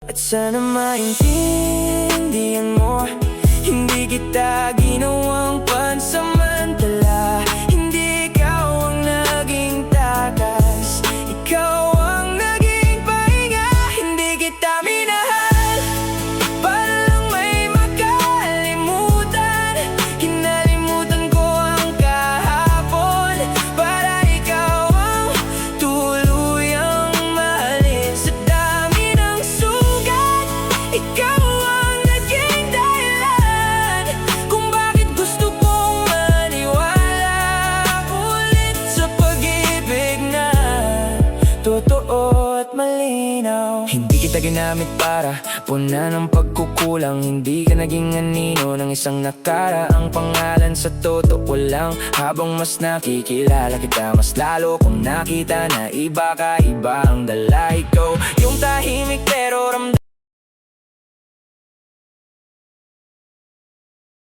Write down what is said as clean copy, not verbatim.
At sana maintindihan mo, hindi kita ginawang pansamantala. Hindi ikaw ang naging takas, ikaw ang naging pahinga. Hindi kita minahal para lang may makalimutan. Kinalimutan ko ang kahapon para ikaw ang tuluyang mahalin. Sa dami ng sugat, ikaw ang naging dahilan kung bakit gusto kong maniwala ulit sa pag-ibig na totoo at malinaw. Hindi kita ginamit para punan ng pagkukulang. Hindi ka naging anino ng isang nakaraang pangalan. Sa totoo lang, habang mas nakikilala kita, mas lalo kong nakita na iba ka, iba ang dala. Ikaw yung tahimik pero ramdam